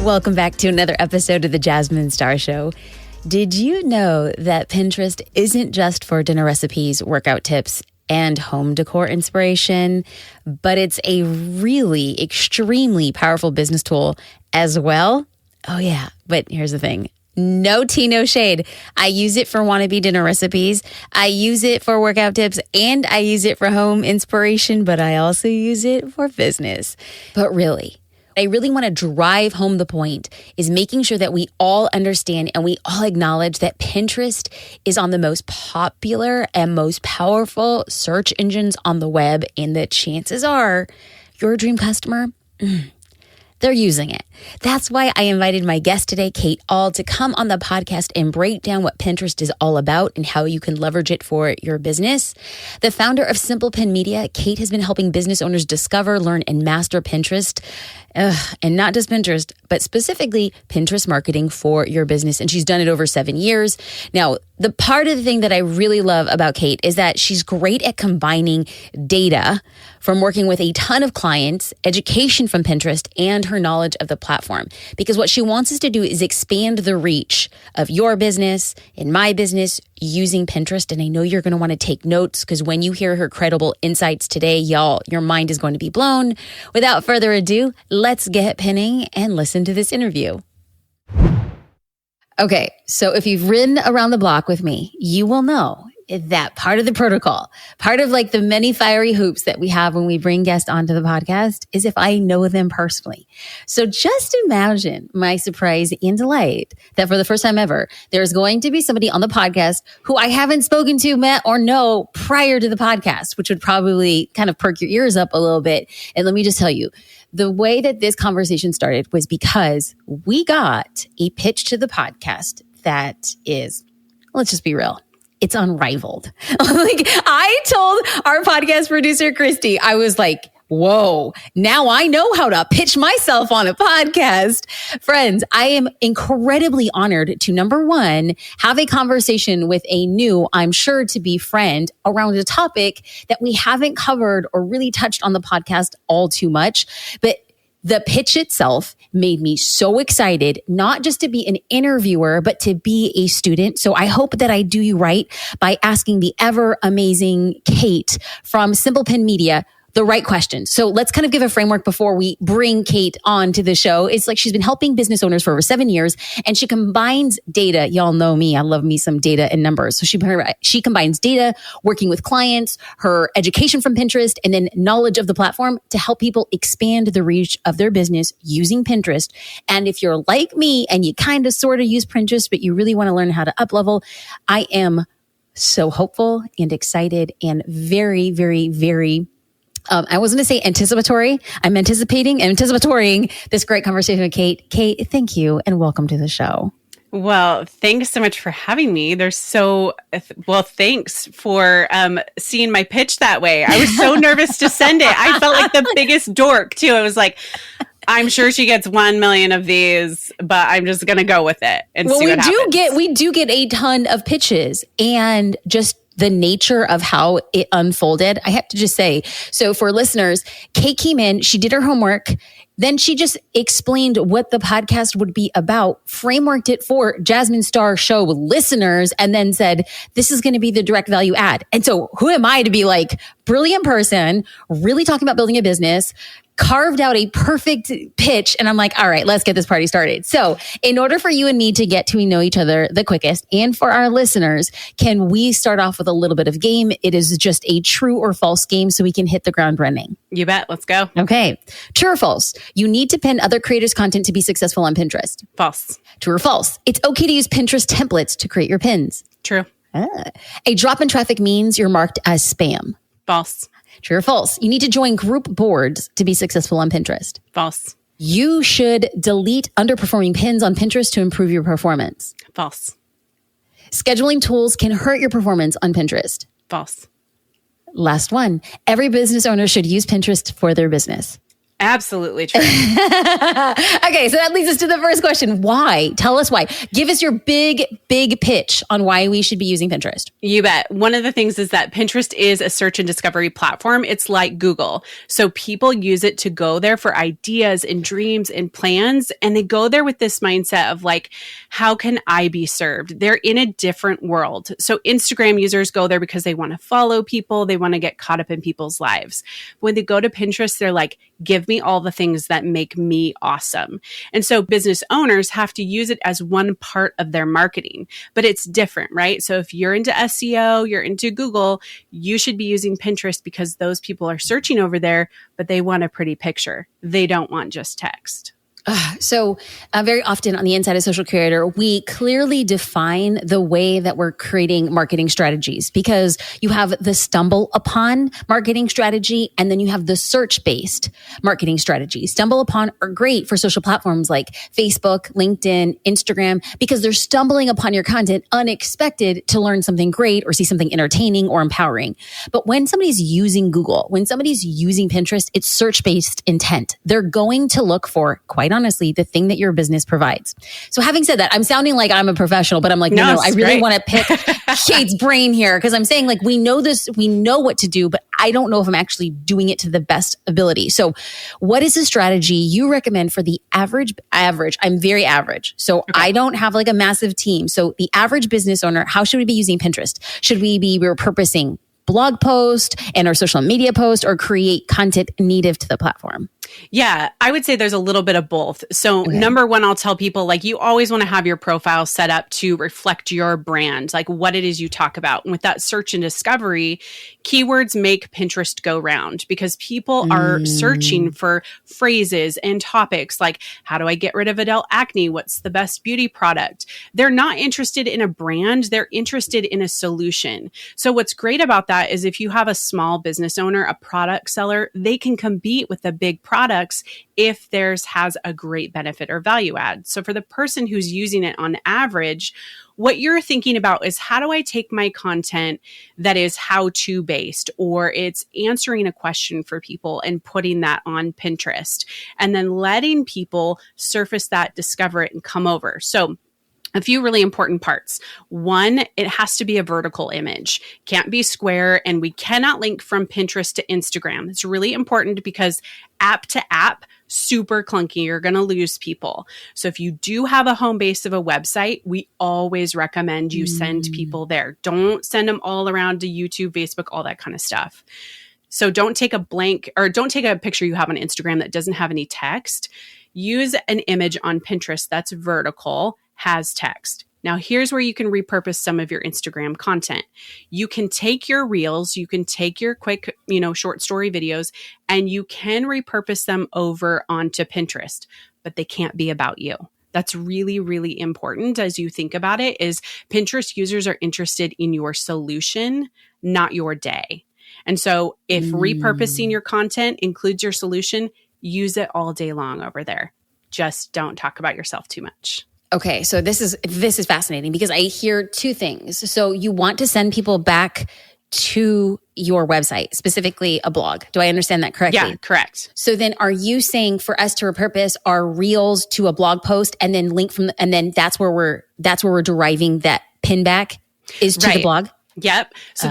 Welcome back to another episode of the Jasmine Star Show. Did you know that Pinterest isn't just for dinner recipes, workout tips, and home decor inspiration, but it's a really extremely powerful business tool as well? Oh yeah, but here's the thing. No tea, no shade. I use it for wannabe dinner recipes. I use it for workout tips, and I use it for home inspiration, but I also use it for business. But really, I really want to drive home the point is making sure that we all understand and we all acknowledge that Pinterest is on the most popular and most powerful search engines on the web, and the chances are your dream customer, they're using it. That's why I invited my guest today, Kate Auld, to come on the podcast and break down what Pinterest is all about and how you can leverage it for your business. The founder of Simple Pin Media, Kate has been helping business owners discover, learn, and master Pinterest. And not just Pinterest, but specifically Pinterest marketing for your business. And she's done it over 7 years. Now, the part of the thing that I really love about Kate is that she's great at combining data from working with a ton of clients, education from Pinterest, and her knowledge of the platform. Because what she wants us to do is expand the reach of your business and my business using Pinterest. And I know you're going to want to take notes because when you hear her credible insights today, y'all, your mind is going to be blown. Without further ado, let's get pinning and listen to this interview. Okay, so if you've ridden around the block with me, you will know that part of the protocol, part of like the many fiery hoops that we have when we bring guests onto the podcast is if I know them personally. So just imagine my surprise and delight that for the first time ever, there's going to be somebody on the podcast who I haven't spoken to, met, or know prior to the podcast, which would probably kind of perk your ears up a little bit. And let me just tell you, the way that this conversation started was because we got a pitch to the podcast that is, let's just be real, it's unrivaled. Like I told our podcast producer, Christy, I was like, whoa, now I know how to pitch myself on a podcast. Friends, I am incredibly honored to, number one, have a conversation with a new, I'm sure to be friend around a topic that we haven't covered or really touched on the podcast all too much. But the pitch itself made me so excited, not just to be an interviewer, but to be a student. So I hope that I do you right by asking the ever amazing Kate from Simple Pin Media the right questions. So let's kind of give a framework before we bring Kate on to the show. It's like she's been helping business owners for over 7 years, and she combines data. Y'all know me. I love me some data and numbers. So she combines data, working with clients, her education from Pinterest, and then knowledge of the platform to help people expand the reach of their business using Pinterest. And if you're like me and you kind of sort of use Pinterest, but you really want to learn how to up level, I am so hopeful and excited and very, very, very I wasn't going to say anticipatory. I'm anticipatorying this great conversation with Kate. Kate, thank you and welcome to the show. Well, thanks so much for having me. Thanks for seeing my pitch that way. I was so nervous to send it. I felt like the biggest dork too. I was like, I'm sure she gets 1 million of these, but I'm just going to go with it and see what happens. We do get a ton of pitches, and just the nature of how it unfolded, I have to just say, so for listeners, Kate came in, she did her homework, then she just explained what the podcast would be about, frameworked it for Jasmine Star Show listeners, and then said, this is going to be the direct value add. And so who am I to be like, brilliant person, really talking about building a business, carved out a perfect pitch. And I'm like, all right, let's get this party started. So in order for you and me to get to know each other the quickest, and for our listeners, can we start off with a little bit of game? It is just a true or false game so we can hit the ground running. You bet. Let's go. Okay. True or false? You need to pin other creators' content to be successful on Pinterest. False. True or false? It's okay to use Pinterest templates to create your pins. True. A drop in traffic means you're marked as spam. False. True or false? You need to join group boards to be successful on Pinterest. False. You should delete underperforming pins on Pinterest to improve your performance. False. Scheduling tools can hurt your performance on Pinterest. False. Last one. Every business owner should use Pinterest for their business. Absolutely true. Okay, so that leads us to the first question. Why? Tell us why. Give us your big pitch on why we should be using Pinterest. You bet. One of the things is that Pinterest is a search and discovery platform. It's like Google. So people use it to go there for ideas and dreams and plans. And they go there with this mindset of like, how can I be served? They're in a different world. So Instagram users go there because they want to follow people. They want to get caught up in people's lives. When they go to Pinterest, they're like, give me all the things that make me awesome. And so business owners have to use it as one part of their marketing, but it's different, right? So if you're into SEO, you're into Google, you should be using Pinterest because those people are searching over there, but they want a pretty picture. They don't want just text. So very often on the inside of Social Creator, we clearly define the way that we're creating marketing strategies because you have the stumble upon marketing strategy and then you have the search based marketing strategy. Stumble upon are great for social platforms like Facebook, LinkedIn, Instagram, because they're stumbling upon your content unexpected to learn something great or see something entertaining or empowering. But when somebody's using Google, when somebody's using Pinterest, it's search based intent. They're going to look for, quite honestly, the thing that your business provides. So having said that, I'm sounding like I'm a professional, but I'm like, no, I really want to pick Kate's brain here because I'm saying like, we know this, we know what to do, but I don't know if I'm actually doing it to the best ability. So what is a strategy you recommend for the average? I'm very average. So I don't have like a massive team. So the average business owner, how should we be using Pinterest? Should we be repurposing blog post and our social media post or create content native to the platform? Yeah, I would say there's a little bit of both. So number one, I'll tell people like you always want to have your profile set up to reflect your brand, like what it is you talk about. And with that search and discovery, keywords make Pinterest go round because people are searching for phrases and topics like how do I get rid of adult acne? What's the best beauty product? They're not interested in a brand. They're interested in a solution. So what's great about that is if you have a small business owner, a product seller, they can compete with the big products if theirs has a great benefit or value add. So for the person who's using it on average, what you're thinking about is how do I take my content that is how-to based or it's answering a question for people and putting that on Pinterest and then letting people surface that, discover it, and come over. So a few really important parts. One, it has to be a vertical image. Can't be square, and we cannot link from Pinterest to Instagram. It's really important because app to app, super clunky. You're going to lose people. So if you do have a home base of a website, we always recommend you send people there. Don't send them all around to YouTube, Facebook, all that kind of stuff. So don't take a picture you have on Instagram that doesn't have any text. Use an image on Pinterest that's vertical, has text. Now, here's where you can repurpose some of your Instagram content. You can take your reels, you can take your quick, short story videos, and you can repurpose them over onto Pinterest, but they can't be about you. That's really, really important as you think about it, is Pinterest users are interested in your solution, not your day. And so if repurposing your content includes your solution, use it all day long over there. Just don't talk about yourself too much. Okay, so this is fascinating because I hear two things. So you want to send people back to your website, specifically a blog. Do I understand that correctly? Yeah, correct. So then are you saying for us to repurpose our reels to a blog post and then link and then that's where we're deriving that pin back is to the blog? Yep. So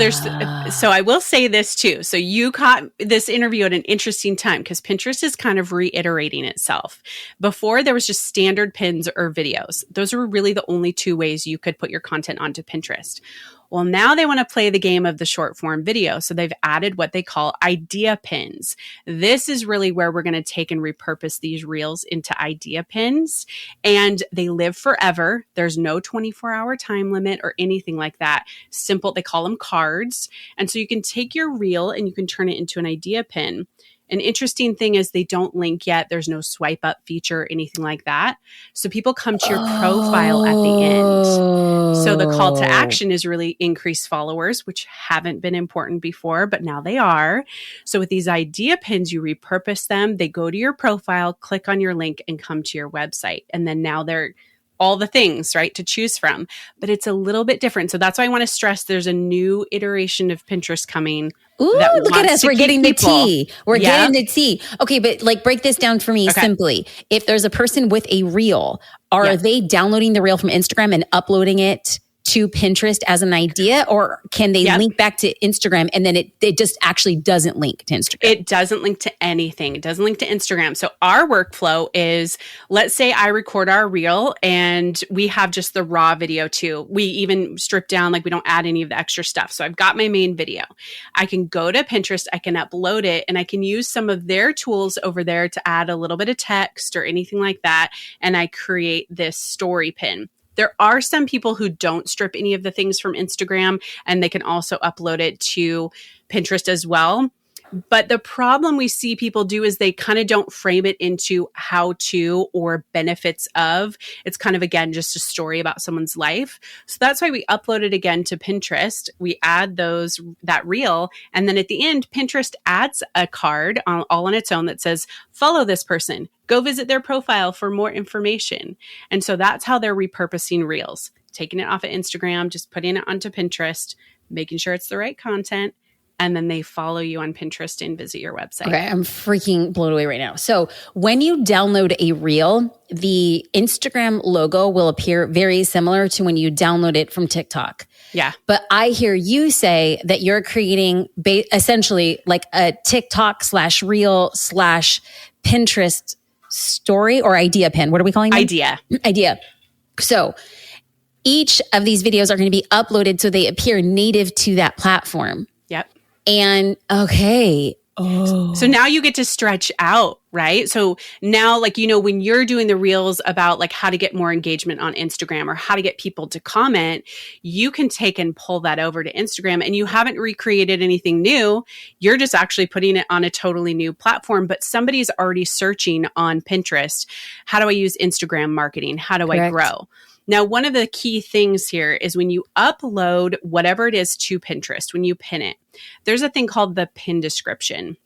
so I will say this too. So you caught this interview at an interesting time because Pinterest is kind of reiterating itself. Before there was just standard pins or videos. Those were really the only two ways you could put your content onto Pinterest. Well, now they want to play the game of the short form video. So they've added what they call idea pins. This is really where we're going to take and repurpose these reels into idea pins, and they live forever. There's no 24-hour time limit or anything like that. Simple. They call them cards. And so you can take your reel and you can turn it into an idea pin. An interesting thing is they don't link yet. There's no swipe up feature, anything like that. So people come to your profile at the end. So the call to action is really increase followers, which haven't been important before, but now they are. So with these idea pins, you repurpose them. They go to your profile, click on your link, and come to your website. And then now they're all the things, right, to choose from. But it's a little bit different. So that's why I want to stress there's a new iteration of Pinterest coming Ooh, that look at wants us. to We're keep getting the people. tea. We're getting the tea. Okay, but like break this down for me simply. If there's a person with a reel, are they downloading the reel from Instagram and uploading it to Pinterest as an idea, or can they link back to Instagram and then it just actually doesn't link to Instagram? It doesn't link to anything. It doesn't link to Instagram. So our workflow is, let's say I record our reel and we have just the raw video too. We even strip down, like we don't add any of the extra stuff. So I've got my main video. I can go to Pinterest, I can upload it, and I can use some of their tools over there to add a little bit of text or anything like that. And I create this story pin. There are some people who don't strip any of the things from Instagram, and they can also upload it to Pinterest as well. But the problem we see people do is they kind of don't frame it into how to or benefits of. It's kind of, again, just a story about someone's life. So that's why we upload it again to Pinterest. We add that reel. And then at the end, Pinterest adds a card all on its own that says, follow this person. Go visit their profile for more information. And so that's how they're repurposing reels, taking it off of Instagram, just putting it onto Pinterest, making sure it's the right content. And then they follow you on Pinterest and visit your website. Okay, I'm freaking blown away right now. So when you download a reel, the Instagram logo will appear very similar to when you download it from TikTok. Yeah. But I hear you say that you're creating essentially like a TikTok /reel /Pinterest story or idea pin. What are we calling them? Idea. So each of these videos are going to be uploaded so they appear native to that platform. Yep. And okay. Oh. So now you get to stretch out, right? So now, like, when you're doing the reels about like how to get more engagement on Instagram or how to get people to comment, you can take and pull that over to Instagram, and you haven't recreated anything new. You're just actually putting it on a totally new platform, but somebody's already searching on Pinterest. How do I use Instagram marketing? How do I grow? Now, one of the key things here is when you upload whatever it is to Pinterest, when you pin it, there's a thing called the pin description.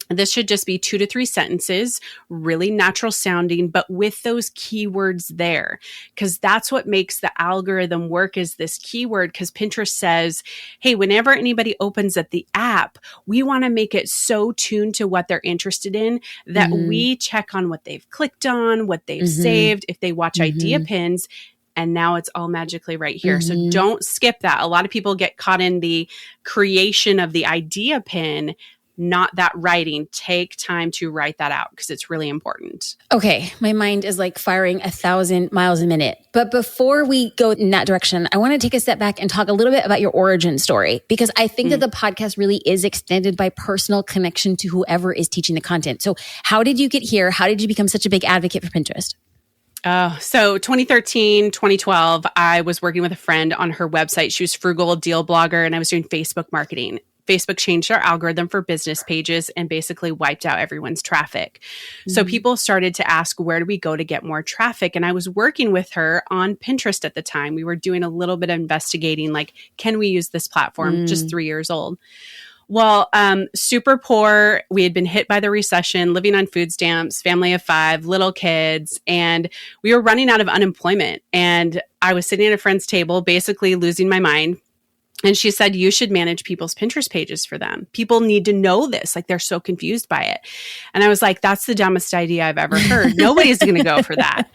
This should just be 2 to 3 sentences, really natural sounding, but with those keywords there, because that's what makes the algorithm work, is this keyword. Because Pinterest says, hey, whenever anybody opens up the app, we want to make it so tuned to what they're interested in that we check on what they've clicked on, what they've saved, if they watch idea pins. And now it's all magically right here. So don't skip that. A lot of people get caught in the creation of the idea pin, not that writing. Take time to write that out because it's really important. Okay. My mind is like firing 1,000 miles a minute. But before we go in that direction, I want to take a step back and talk a little bit about your origin story, because I think that the podcast really is extended by personal connection to whoever is teaching the content. So how did you get here? How did you become such a big advocate for Pinterest? So 2013, 2012, I was working with a friend on her website. She was frugal, deal blogger, and I was doing Facebook marketing. Facebook changed our algorithm for business pages and basically wiped out everyone's traffic. So people started to ask, where do we go to get more traffic? And I was working with her on Pinterest at the time. We were doing a little bit of investigating, like, can we use this platform? Just 3 years old. Well, super poor. We had been hit by the recession, living on food stamps, family of 5, little kids, and we were running out of unemployment. And I was sitting at a friend's table, basically losing my mind. And she said, you should manage people's Pinterest pages for them. People need to know this. Like, they're so confused by it. And I was like, that's the dumbest idea I've ever heard. Nobody's going to go for that.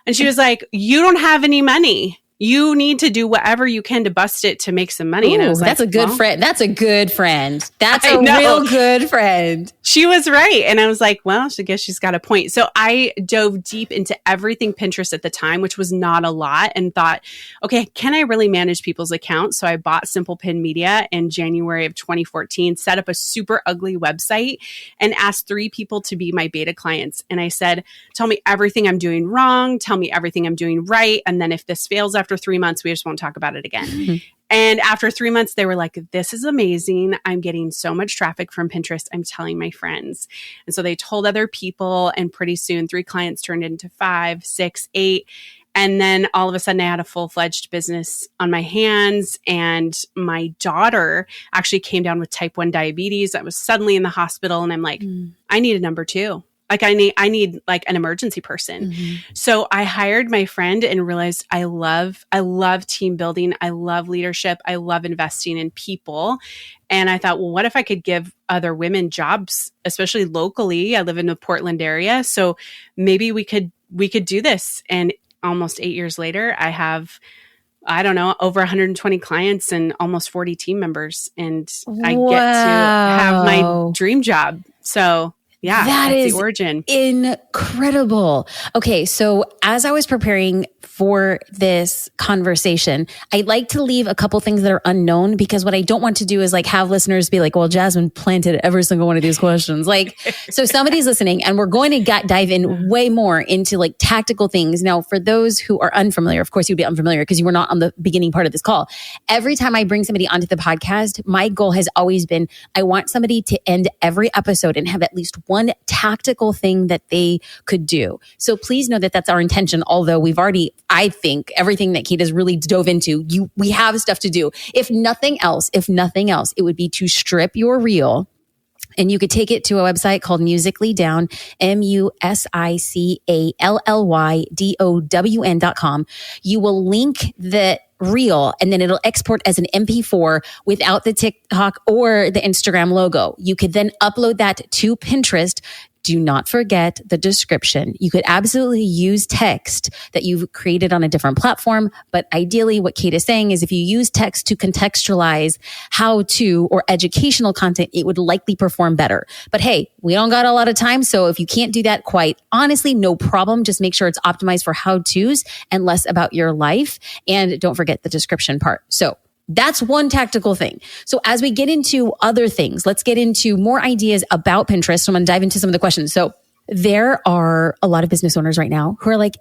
And she was like, you don't have any money. You need to do whatever you can to bust it to make some money. Ooh, and I was like, that's a good friend. That's a good friend. That's a real good friend. She was right. And I was like, well, I guess she's got a point. So I dove deep into everything Pinterest at the time, which was not a lot, and thought, okay, can I really manage people's accounts? So I bought Simple Pin Media in January of 2014, set up a super ugly website, and asked 3 people to be my beta clients. And I said, tell me everything I'm doing wrong. Tell me everything I'm doing right. And then if this fails after 3 months, we just won't talk about it again. And after 3 months, they were like, this is amazing. I'm getting so much traffic from Pinterest. I'm telling my friends. And so they told other people, and pretty soon 3 clients turned into 5, 6, 8. And then all of a sudden I had a full-fledged business on my hands. And my daughter actually came down with type 1 diabetes. I was suddenly in the hospital, and I'm like, I need a number 2. Like I need like an emergency person. So I hired my friend and realized I love team building. I love leadership. I love investing in people. And I thought, well, what if I could give other women jobs, especially locally? I live in the Portland area. So maybe we could do this. And almost 8 years later, I have, I don't know, over 120 clients and almost 40 team members. And I get to have my dream job. So yeah, that's the origin. Incredible. Okay, so as I was preparing for this conversation, I'd like to leave a couple things that are unknown, because what I don't want to do is like have listeners be like, well, Jasmine planted every single one of these questions. Like, so somebody's listening and we're going to dive in way more into like tactical things. Now, for those who are unfamiliar, of course you'd be unfamiliar because you were not on the beginning part of this call. Every time I bring somebody onto the podcast, my goal has always been, I want somebody to end every episode and have at least one tactical thing that they could do. So please know that that's our intention. Although we've already, I think everything that Kate has really dove into, we have stuff to do. If nothing else, it would be to strip your reel. And you could take it to a website called Musically Down, musicallydown.com. You will link the reel and then it'll export as an MP4 without the TikTok or the Instagram logo. You could then upload that to Pinterest. Do not forget the description. You could absolutely use text that you've created on a different platform. But ideally, what Kate is saying is if you use text to contextualize how to or educational content, it would likely perform better. But hey, we don't got a lot of time. So if you can't do that, quite honestly, no problem. Just make sure it's optimized for how-tos and less about your life. And don't forget the description part. So that's one tactical thing. So as we get into other things, let's get into more ideas about Pinterest. So I'm going to dive into some of the questions. So there are a lot of business owners right now who are like,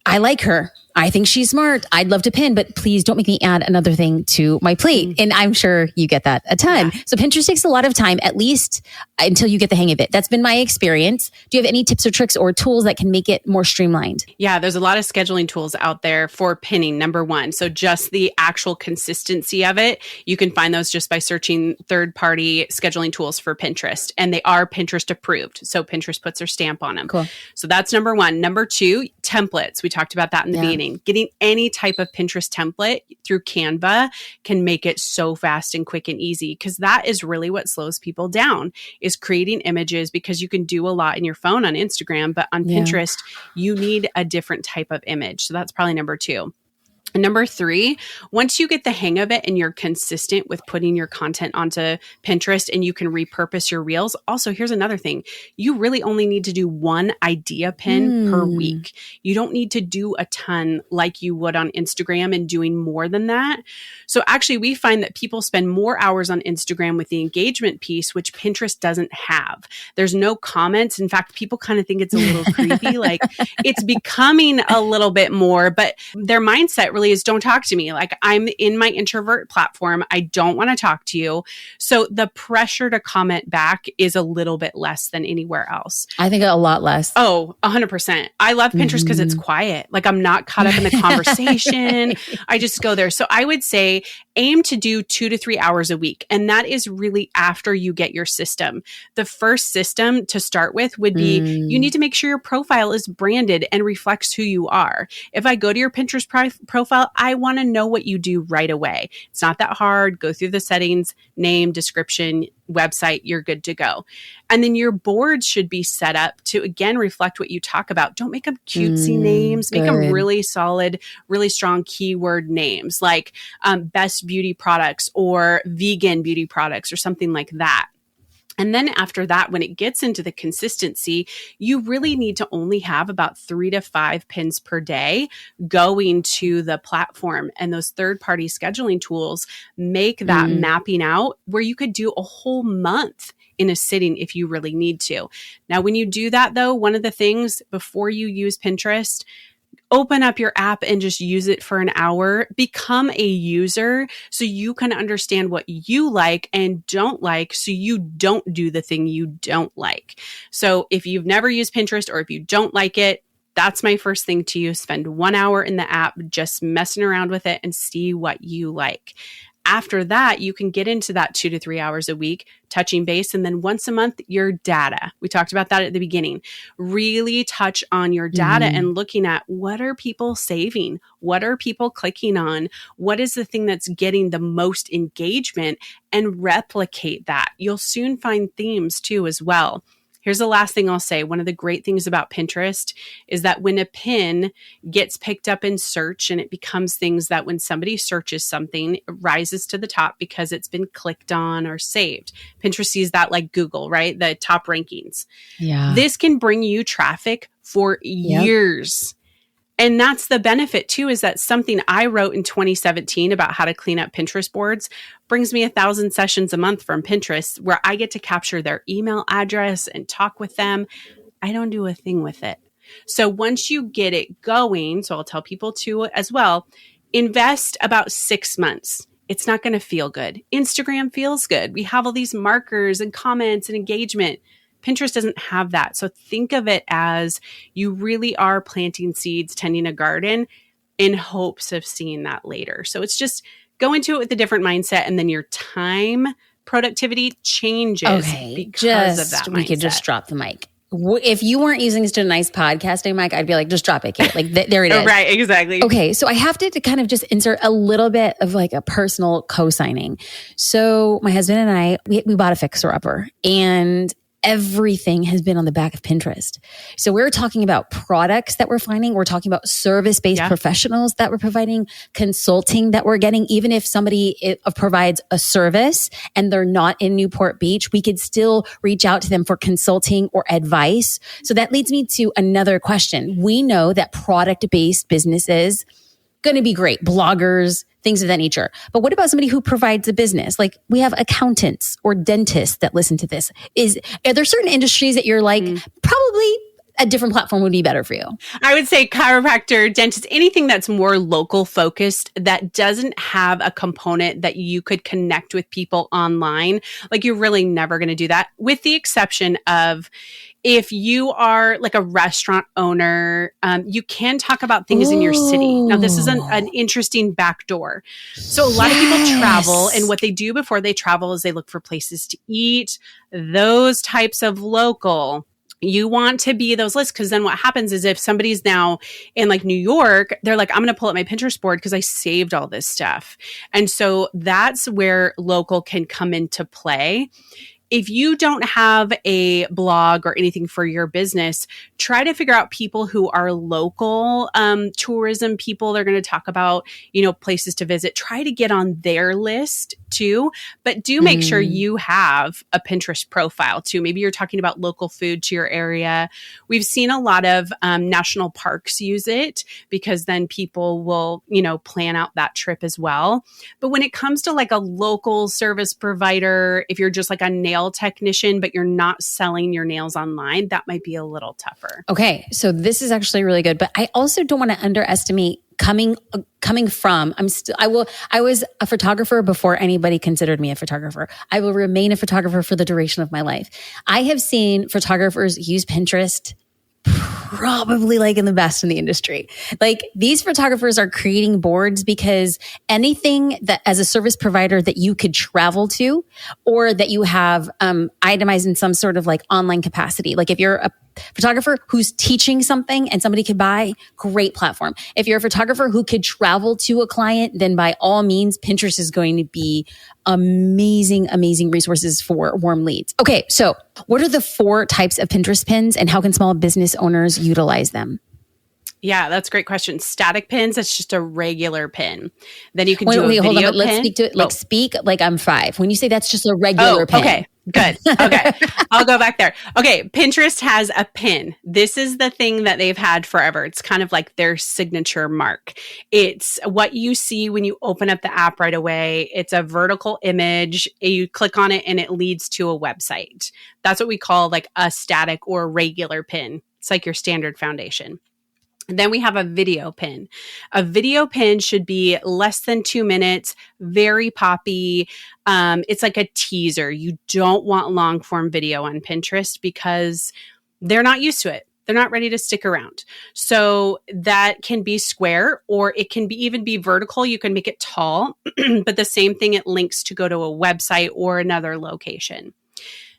I like her. I think she's smart. I'd love to pin, but please don't make me add another thing to my plate. And I'm sure you get that a ton. Yeah. So Pinterest takes a lot of time, at least until you get the hang of it. That's been my experience. Do you have any tips or tricks or tools that can make it more streamlined? Yeah, there's a lot of scheduling tools out there for pinning, number one. So just the actual consistency of it, you can find those just by searching third-party scheduling tools for Pinterest. And they are Pinterest approved. So Pinterest puts their stamp on them. Cool. So that's number one. Number two, templates. We talked about that in the beginning. Getting any type of Pinterest template through Canva can make it so fast and quick and easy, because that is really what slows people down, is creating images, because you can do a lot in your phone on Instagram, but on Pinterest, you need a different type of image. So that's probably number two. And number three, once you get the hang of it and you're consistent with putting your content onto Pinterest and you can repurpose your reels. Also, here's another thing. You really only need to do one idea pin per week. You don't need to do a ton like you would on Instagram and doing more than that. So actually, we find that people spend more hours on Instagram with the engagement piece, which Pinterest doesn't have. There's no comments. In fact, people kind of think it's a little creepy. Like it's becoming a little bit more, but their mindset really is don't talk to me. Like I'm in my introvert platform. I don't want to talk to you. So the pressure to comment back is a little bit less than anywhere else. I think a lot less. Oh, 100%. I love Pinterest because it's quiet. Like I'm not caught up in the conversation. I just go there. So I would say aim to do 2 to 3 hours a week. And that is really after you get your system. The first system to start with would be you need to make sure your profile is branded and reflects who you are. If I go to your Pinterest profile, I want to know what you do right away. It's not that hard. Go through the settings, name, description, website, you're good to go. And then your boards should be set up to, again, reflect what you talk about. Don't make them cutesy names. Make them really solid, really strong keyword names like best beauty products or vegan beauty products or something like that. And then after that, when it gets into the consistency, you really need to only have about 3 to 5 pins per day going to the platform. And those third-party scheduling tools make that mapping out where you could do a whole month in a sitting if you really need to. Now, when you do that, though, one of the things before you use Pinterest, open up your app and just use it for an hour. Become a user so you can understand what you like and don't like so you don't do the thing you don't like. So if you've never used Pinterest or if you don't like it, that's my first thing to you. Spend 1 hour in the app just messing around with it and see what you like. after that, you can get into that 2 to 3 hours a week, touching base. And then once a month, your data. We talked about that at the beginning. Really touch on your data and looking at what are people saving? What are people clicking on? What is the thing that's getting the most engagement, and replicate that. You'll soon find themes too as well. Here's the last thing I'll say. One of the great things about Pinterest is that when a pin gets picked up in search and it becomes things that when somebody searches something, it rises to the top because it's been clicked on or saved. Pinterest sees that like Google, right? The top rankings. Yeah. This can bring you traffic for years. And that's the benefit too, is that something I wrote in 2017 about how to clean up Pinterest boards brings me 1,000 sessions a month from Pinterest, where I get to capture their email address and talk with them. I don't do a thing with it. So once you get it going, so I'll tell people to as well, invest about 6 months. It's not going to feel good. Instagram feels good. We have all these markers and comments and engagement. Pinterest doesn't have that. So think of it as you really are planting seeds, tending a garden in hopes of seeing that later. So it's just go into it with a different mindset, and then your time productivity changes because of that mindset. We could just drop the mic. If you weren't using this to a nice podcasting mic, I'd be like, just drop it, Kate. Like, there it is. Right, exactly. Okay, so I have to kind of just insert a little bit of like a personal co-signing. So my husband and I, we bought a fixer-upper, and everything has been on the back of Pinterest. So we're talking about products that we're finding. We're talking about service-based professionals that we're providing, consulting that we're getting. Even if somebody provides a service and they're not in Newport Beach, we could still reach out to them for consulting or advice. So that leads me to another question. We know that product-based businesses going to be great. Bloggers, things of that nature. But what about somebody who provides a business? Like we have accountants or dentists that listen to this. Are there certain industries that you're like, probably a different platform would be better for you? I would say chiropractor, dentist, anything that's more local focused that doesn't have a component that you could connect with people online. Like you're really never going to do that, with the exception of if you are like a restaurant owner, you can talk about things in your city. Now, this is an interesting backdoor. So a lot of people travel, and what they do before they travel is they look for places to eat, those types of local. You want to be those lists, because then what happens is if somebody's now in like New York, they're like, I'm going to pull up my Pinterest board because I saved all this stuff. And so that's where local can come into play. If you don't have a blog or anything for your business, try to figure out people who are local tourism people. They're going to talk about, places to visit. Try to get on their list too, but do make sure you have a Pinterest profile too. Maybe you're talking about local food to your area. We've seen a lot of national parks use it, because then people will, plan out that trip as well. But when it comes to like a local service provider, if you're just like a nail technician, but you're not selling your nails online, that might be a little tougher. Okay. So this is actually really good, but I also don't want to underestimate coming from, I was a photographer before anybody considered me a photographer. I will remain a photographer for the duration of my life. I have seen photographers use Pinterest probably like in the best in the industry. Like these photographers are creating boards because anything that as a service provider that you could travel to, or that you have itemized in some sort of like online capacity. Like if you're a photographer who's teaching something and somebody could buy, great platform. If you're a photographer who could travel to a client, then by all means, Pinterest is going to be amazing resources for warm leads. Okay, so what are the 4 types of Pinterest pins, and how can small business owners utilize them? Yeah, that's a great question. Static pins, that's just a regular pin. Then you can do a video hold on, pin. let's speak to it. Like speak like I'm 5. When you say that's just a regular pin. Okay, good. Okay, I'll go back there. Okay, Pinterest has a pin. This is the thing that they've had forever. It's kind of like their signature mark. It's what you see when you open up the app right away. It's a vertical image. You click on it and it leads to a website. That's what we call like a static or regular pin. It's like your standard foundation. Then we have a video pin. A video pin should be less than 2 minutes, very poppy. It's like a teaser. You don't want long form video on Pinterest because they're not used to it. they're not ready to stick around. So that can be square, or it can even be vertical. You can make it tall, but the same thing, it links to go to a website or another location.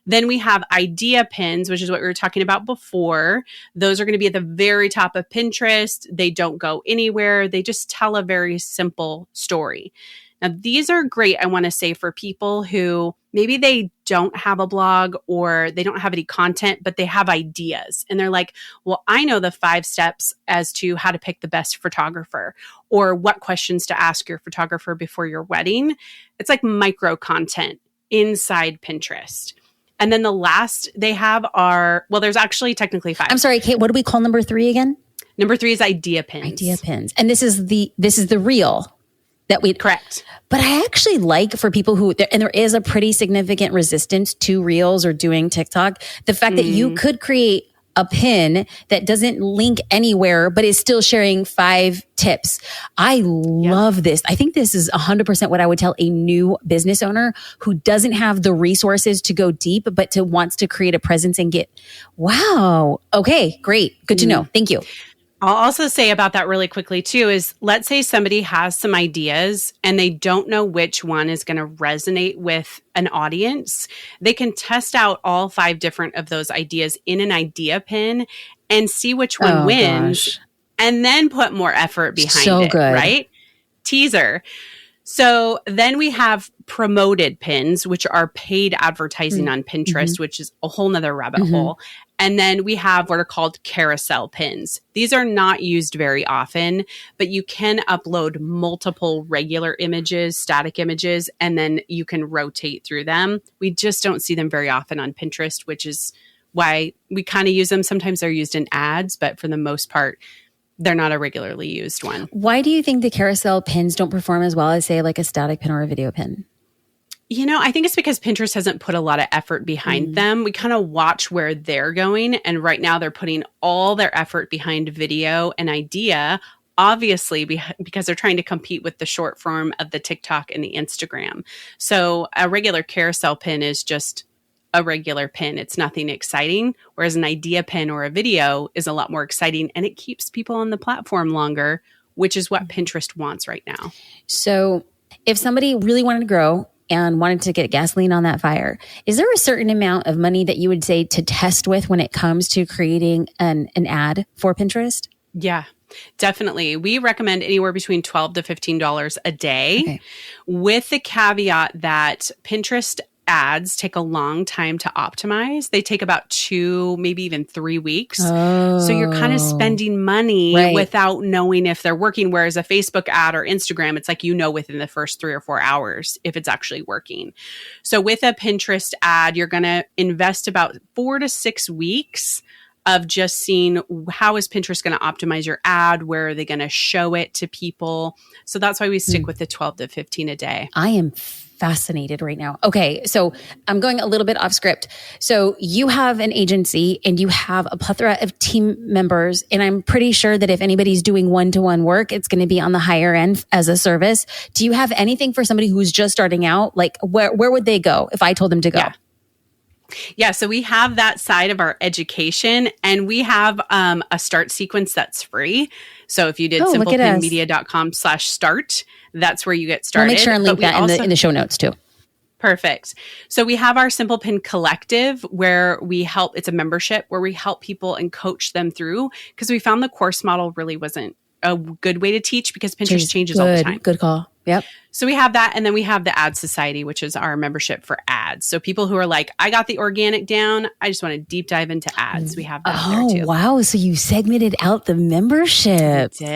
Then we have idea pins, which is what we were talking about before. Those are going to be at the very top of Pinterest. They don't go anywhere. They just tell a very simple story. Now, these are great, I want to say, for people who maybe they don't have a blog or they don't have any content, but they have ideas. And they're like, well, I know the 5 steps as to how to pick the best photographer, or what questions to ask your photographer before your wedding. It's like micro content inside Pinterest. And then the last they have are, well, there's actually technically 5. I'm sorry, Kate, what do we call number 3 again? Number 3 is idea pins. Idea pins. And this is the reel that we correct. But I actually like, for people who, and there is a pretty significant resistance to reels or doing TikTok, the fact that you could create a pin that doesn't link anywhere, but is still sharing 5 tips. I love this. I think this is 100% what I would tell a new business owner who doesn't have the resources to go deep, but wants to create a presence and get, wow. Okay, great. Good to know. Thank you. I'll also say about that really quickly too is, let's say somebody has some ideas and they don't know which one is going to resonate with an audience. They can test out all 5 different of those ideas in an idea pin and see which one wins, and then put more effort behind it, right? Teaser. So then we have promoted pins, which are paid advertising on Pinterest, which is a whole nother rabbit hole. And then we have what are called carousel pins. These are not used very often, but you can upload multiple regular images, static images, and then you can rotate through them. We just don't see them very often on Pinterest, which is why we kind of use them. Sometimes they're used in ads, but for the most part, they're not a regularly used one. Why do you think the carousel pins don't perform as well as, say, like a static pin or a video pin? You know, I think it's because Pinterest hasn't put a lot of effort behind them. We kind of watch where they're going. And right now they're putting all their effort behind video and idea, obviously because they're trying to compete with the short form of the TikTok and the Instagram. So a regular carousel pin is just a regular pin. It's nothing exciting. Whereas an idea pin or a video is a lot more exciting, and it keeps people on the platform longer, which is what Pinterest wants right now. So if somebody really wanted to grow and wanted to get gasoline on that fire, is there a certain amount of money that you would say to test with when it comes to creating an ad for Pinterest? Yeah, definitely. We recommend anywhere between $12 to $15 a day, with the caveat that Pinterest ads take a long time to optimize. They take about 2, maybe even 3 weeks. So you're kind of spending money without knowing if they're working. Whereas a Facebook ad or Instagram, it's like, within the first 3 or 4 hours if it's actually working. So with a Pinterest ad, you're going to invest about 4 to 6 weeks of just seeing how is Pinterest going to optimize your ad? Where are they going to show it to people? So that's why we stick with the 12 to 15 a day. I am fascinated right now. Okay, so I'm going a little bit off script. So you have an agency and you have a plethora of team members, and I'm pretty sure that if anybody's doing one-to-one work, it's going to be on the higher end as a service. Do you have anything for somebody who's just starting out? Like where would they go if I told them to go? Yeah, so we have that side of our education, and we have a start sequence that's free. So if you did simplepinmedia.com/start, that's where you get started. We'll make sure and link that in the show notes too. Perfect. So we have our Simple Pin Collective, where we help, it's a membership where we help people and coach them through, because we found the course model really wasn't a good way to teach, because Pinterest changes all the time. Good call. Yep. So we have that. And then we have the Ad Society, which is our membership for ads. So people who are like, I got the organic down, I just want to deep dive into ads. We have that there too. Wow. So you segmented out the membership. I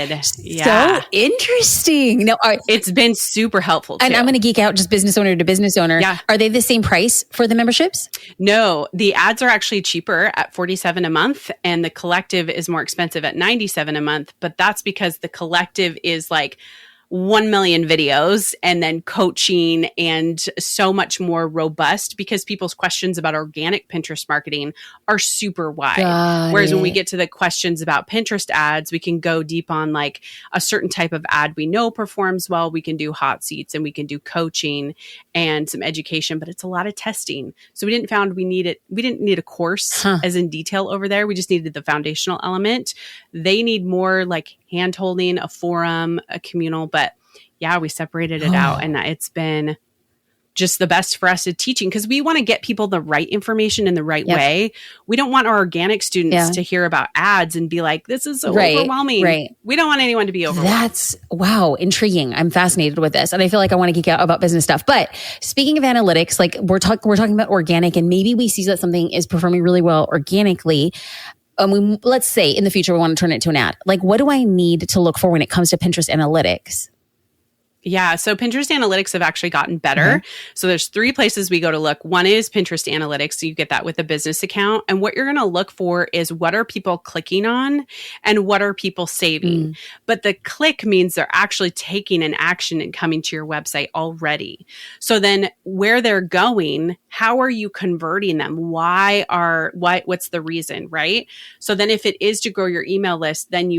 did. Yeah. So interesting. Now, it's been super helpful too. And I'm going to geek out just business owner to business owner. Yeah. Are they the same price for the memberships? No, the ads are actually cheaper at $47 a month, and the collective is more expensive at $97 a month. But that's because the collective is like 1 million videos and then coaching and so much more robust because people's questions about organic Pinterest marketing are super wide. Whereas when we get to the questions about Pinterest ads, we can go deep on like a certain type of ad we know performs well. We can do hot seats and we can do coaching and some education, but it's a lot of testing. So we didn't need a course as in detail over there. We just needed the foundational element. They need more like hand holding, a forum, a communal, but yeah, we separated it out and it's been just the best for us to teaching because we want to get people the right information in the right way. We don't want our organic students to hear about ads and be like, this is so overwhelming. Right. We don't want anyone to be overwhelmed. That's intriguing. I'm fascinated with this. And I feel like I want to geek out about business stuff. But speaking of analytics, like we're talking about organic and maybe we see that something is performing really well organically. Let's say in the future, we want to turn it to an ad. Like, what do I need to look for when it comes to Pinterest analytics? Yeah. So Pinterest analytics have actually gotten better. So there's 3 places we go to look. One is Pinterest analytics. So you get that with a business account. And what you're going to look for is what are people clicking on and what are people saving. But the click means they're actually taking an action and coming to your website already. So then where they're going, how are you converting them? What's the reason, right? So then if it is to grow your email list, then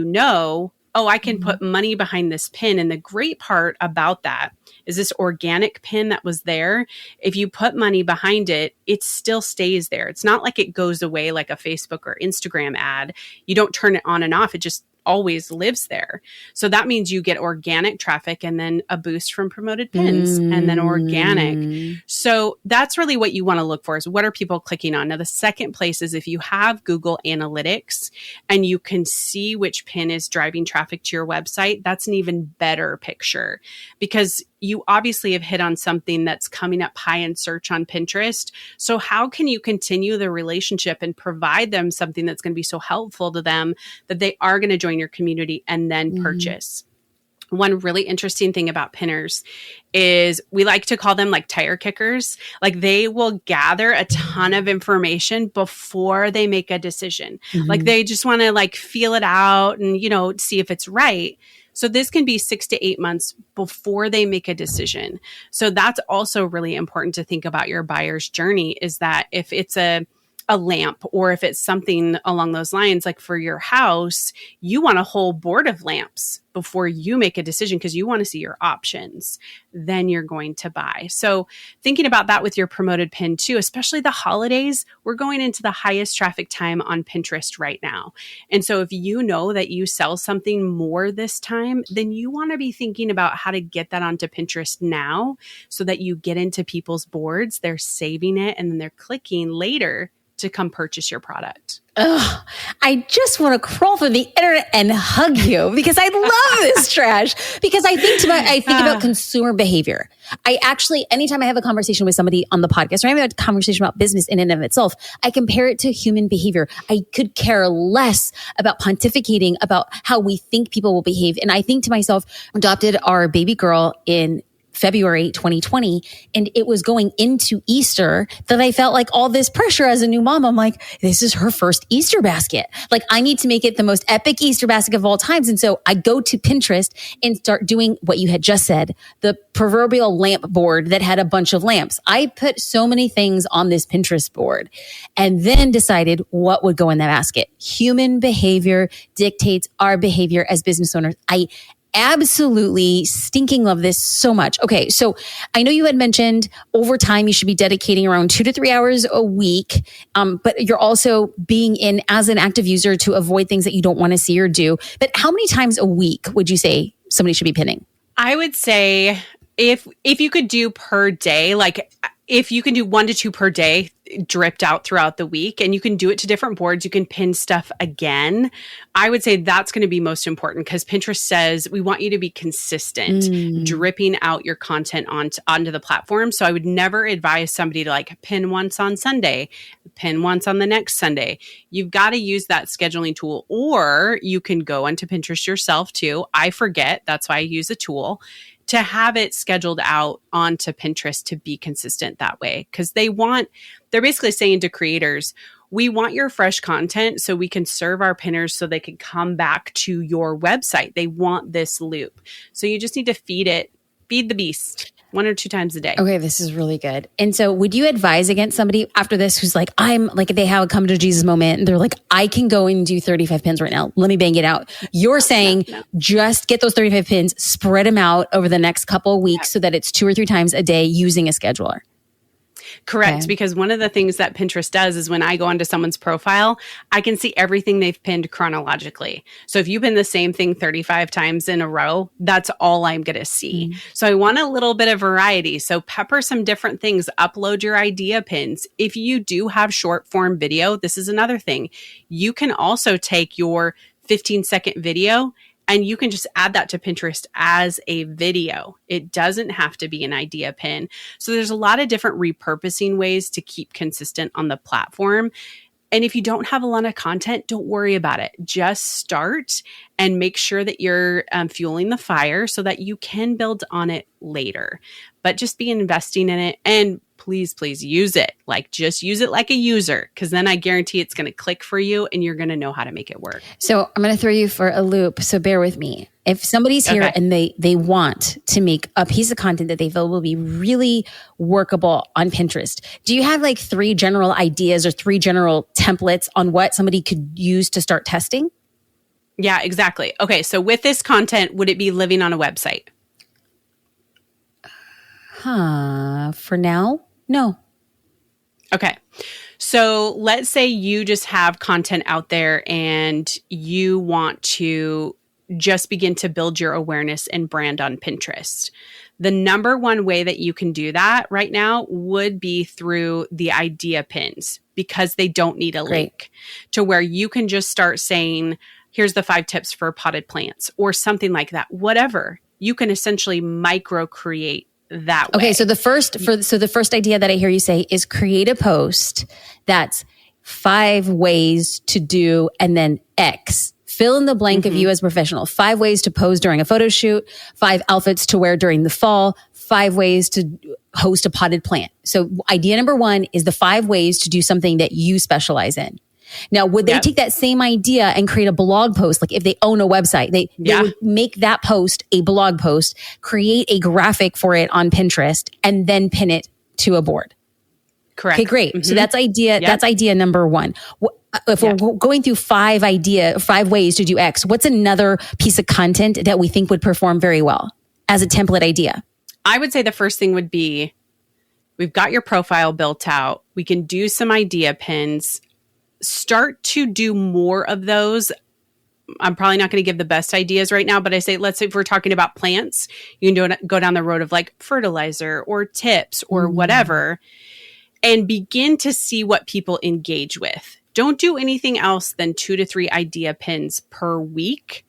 I can put money behind this pin. And the great part about that is this organic pin that was there. If you put money behind it, it still stays there. It's not like it goes away like a Facebook or Instagram ad. You don't turn it on and off. It just always lives there. So that means you get organic traffic and then a boost from promoted pins and then organic. So that's really what you want to look for is what are people clicking on? Now, the second place is if you have Google Analytics and you can see which pin is driving traffic to your website, that's an even better picture because you obviously have hit on something that's coming up high in search on Pinterest. So how can you continue the relationship and provide them something that's going to be so helpful to them that they are going to join your community and then purchase? One really interesting thing about pinners is we like to call them like tire kickers. Like they will gather a ton of information before they make a decision. Like they just want to like feel it out and, see if it's right. So this can be 6 to 8 months before they make a decision. So that's also really important to think about your buyer's journey is that if it's a lamp or if it's something along those lines, like for your house, you want a whole board of lamps before you make a decision because you want to see your options. Then you're going to buy. So thinking about that with your promoted pin too, especially the holidays, we're going into the highest traffic time on Pinterest right now. And so if you know that you sell something more this time, then you want to be thinking about how to get that onto Pinterest now so that you get into people's boards, they're saving it, and then they're clicking later to come purchase your product. Ugh, I just want to crawl through the internet and hug you because I love this trash. Because I think about consumer behavior. I actually, anytime I have a conversation with somebody on the podcast or I have a conversation about business in and of itself, I compare it to human behavior. I could care less about pontificating about how we think people will behave. And I think to myself, adopted our baby girl in February 2020, and it was going into Easter that I felt like all this pressure as a new mom. I'm like, this is her first Easter basket. Like I need to make it the most epic Easter basket of all times. And so I go to Pinterest and start doing what you had just said, the proverbial lamp board that had a bunch of lamps. I put so many things on this Pinterest board and then decided what would go in that basket. Human behavior dictates our behavior as business owners. I absolutely stinking love this so much. Okay. So I know you had mentioned over time, you should be dedicating around 2 to 3 hours a week. But you're also being in as an active user to avoid things that you don't want to see or do. But how many times a week would you say somebody should be pinning? I would say if you could do per day, like if you can do 1 to 2 per day dripped out throughout the week and you can do it to different boards, you can pin stuff again. I would say that's going to be most important because Pinterest says we want you to be consistent, dripping out your content onto the platform. So I would never advise somebody to like pin once on Sunday, pin once on the next Sunday. You've got to use that scheduling tool, or you can go onto Pinterest yourself too. I forget. That's why I use a tool to have it scheduled out onto Pinterest to be consistent that way. Because they're basically saying to creators, We want your fresh content so we can serve our pinners so they can come back to your website. They want this loop. So you just need to feed the beast 1 or 2 times a day. Okay, this is really good. And so would you advise against somebody after this who's like, they have a come to Jesus moment and they're like, I can go and do 35 pins right now. Let me bang it out. You're saying just get those 35 pins, spread them out over the next couple of weeks so that it's 2 or 3 times a day using a scheduler. Correct. Okay. Because one of the things that Pinterest does is when I go onto someone's profile, I can see everything they've pinned chronologically. So if you pin the same thing 35 times in a row, that's all I'm going to see. So I want a little bit of variety. So pepper some different things, upload your idea pins. If you do have short form video, this is another thing. You can also take your 15-second video and you can just add that to Pinterest as a video. It doesn't have to be an idea pin. So there's a lot of different repurposing ways to keep consistent on the platform. And if you don't have a lot of content, don't worry about it. Just start and make sure that you're fueling the fire so that you can build on it later. But just be investing in it, and please use it. Just use it like a user, because then I guarantee it's going to click for you and you're going to know how to make it work. So I'm going to throw you for a loop. So bear with me. If somebody's here and they want to make a piece of content that they feel will be really workable on Pinterest, do you have 3 general ideas or 3 general templates on what somebody could use to start testing? Yeah, exactly. Okay. So with this content, would it be living on a website? For now, no. Okay. So let's say you just have content out there and you want to just begin to build your awareness and brand on Pinterest. The number one way that you can do that right now would be through the idea pins, because they don't need a link to where you can just start saying, here's the 5 tips for potted plants or something like that. Whatever. You can essentially micro create that way. Okay, so the first idea that I hear you say is create a post that's 5 ways to do and then X. Fill in the blank of you as a professional. 5 ways to pose during a photo shoot, 5 outfits to wear during the fall, 5 ways to host a potted plant. So idea number 1 is the 5 ways to do something that you specialize in. Now, would they take that same idea and create a blog post? Like if they own a website, they would make that post a blog post, create a graphic for it on Pinterest, and then pin it to a board. Correct. Okay, great. So that's idea. That's idea number 1. If we're going through 5 ways to do X, what's another piece of content that we think would perform very well as a template idea? I would say the first thing would be, we've got your profile built out. We can do some idea pins. Start to do more of those. I'm probably not going to give the best ideas right now, but I say, let's say if we're talking about plants, you can go down the road of fertilizer or tips or whatever, and begin to see what people engage with. Don't do anything else than 2 to 3 idea pins per week.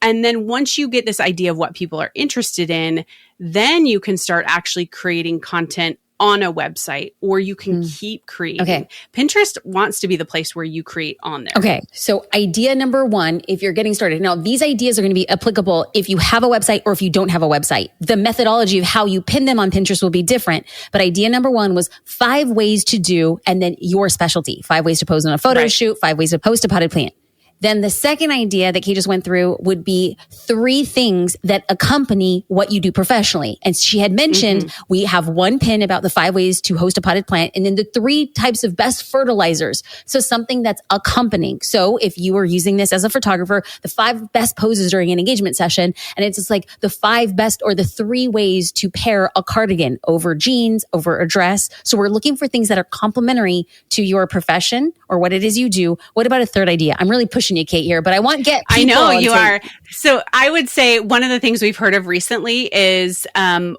And then once you get this idea of what people are interested in, then you can start actually creating content on a website, or you can keep creating. Okay. Pinterest wants to be the place where you create on there. Okay. So idea number 1, if you're getting started. Now, these ideas are going to be applicable if you have a website or if you don't have a website. The methodology of how you pin them on Pinterest will be different. But idea number 1 was 5 ways to do, and then your specialty. 5 ways to pose on a photo shoot, 5 ways to post a potted plant. Then the second idea that Kate just went through would be 3 things that accompany what you do professionally. And she had mentioned we have 1 pin about the 5 ways to host a potted plant, and then the 3 types of best fertilizers. So something that's accompanying. So if you were using this as a photographer, the 5 best poses during an engagement session, and it's just like the 5 best or the 3 ways to pair a cardigan over jeans, over a dress. So we're looking for things that are complementary to your profession or what it is you do. What about a third idea? I'm really pushing you, Kate, here, but I want get people. I know you are. So I would say one of the things we've heard of recently is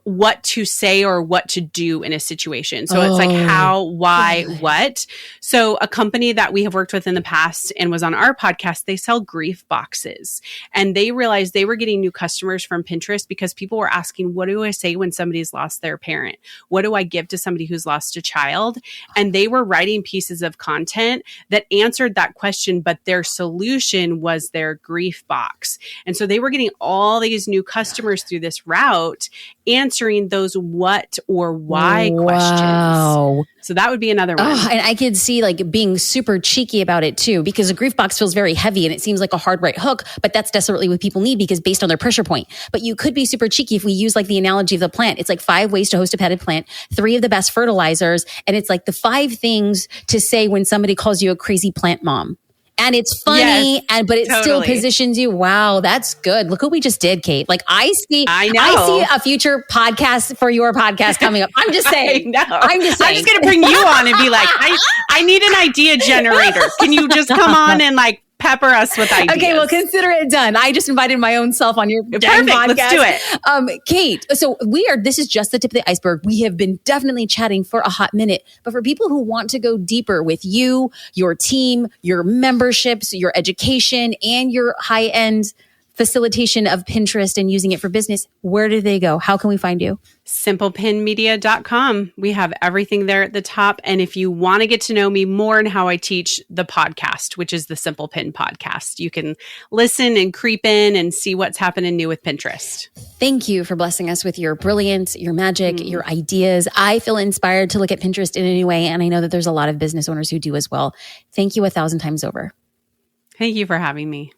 what to say or what to do in a situation. So it's like how, why, what. So a company that we have worked with in the past and was on our podcast, they sell grief boxes, and they realized they were getting new customers from Pinterest because people were asking, what do I say when somebody's lost their parent? What do I give to somebody who's lost a child? And they were writing pieces of content that answered that question, but their solution solution was their grief box. And so they were getting all these new customers through this route, answering those what or why questions. So that would be another one. Oh, and I could see like being super cheeky about it too, because a grief box feels very heavy and it seems like a hard right hook, but that's desperately what people need because based on their pressure point. But you could be super cheeky if we use like the analogy of the plant. It's like 5 ways to host a petted plant, 3 of the best fertilizers. And it's like the 5 things to say when somebody calls you a crazy plant mom. And it's funny, but it still positions you. Wow, that's good. Look what we just did, Kate. Like I see a future podcast for your podcast coming up. I'm just saying. I'm just going to bring you on and be like, I need an idea generator. Can you just come on and like pepper us with ideas? Okay, well, consider it done. I just invited my own self on your podcast. Let's do it. Kate, so this is just the tip of the iceberg. We have been definitely chatting for a hot minute, but for people who want to go deeper with you, your team, your memberships, your education, and your high-end facilitation of Pinterest and using it for business, where do they go? How can we find you? simplepinmedia.com. We have everything there at the top. And if you want to get to know me more and how I teach the podcast, which is the Simple Pin podcast, you can listen and creep in and see what's happening new with Pinterest. Thank you for blessing us with your brilliance, your magic, your ideas. I feel inspired to look at Pinterest in any way. And I know that there's a lot of business owners who do as well. Thank you 1,000 times over. Thank you for having me.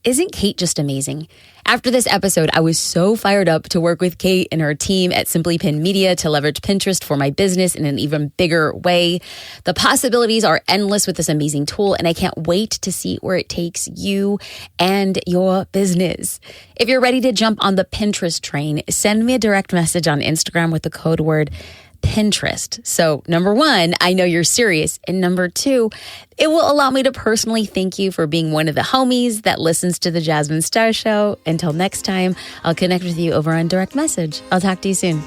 Isn't Kate just amazing? After this episode, I was so fired up to work with Kate and her team at Simply Pin Media to leverage Pinterest for my business in an even bigger way. The possibilities are endless with this amazing tool, and I can't wait to see where it takes you and your business. If you're ready to jump on the Pinterest train, send me a direct message on Instagram with the code word Pinterest. So number 1, I know you're serious. And number 2, it will allow me to personally thank you for being one of the homies that listens to the Jasmine Star Show. Until next time, I'll connect with you over on direct message. I'll talk to you soon.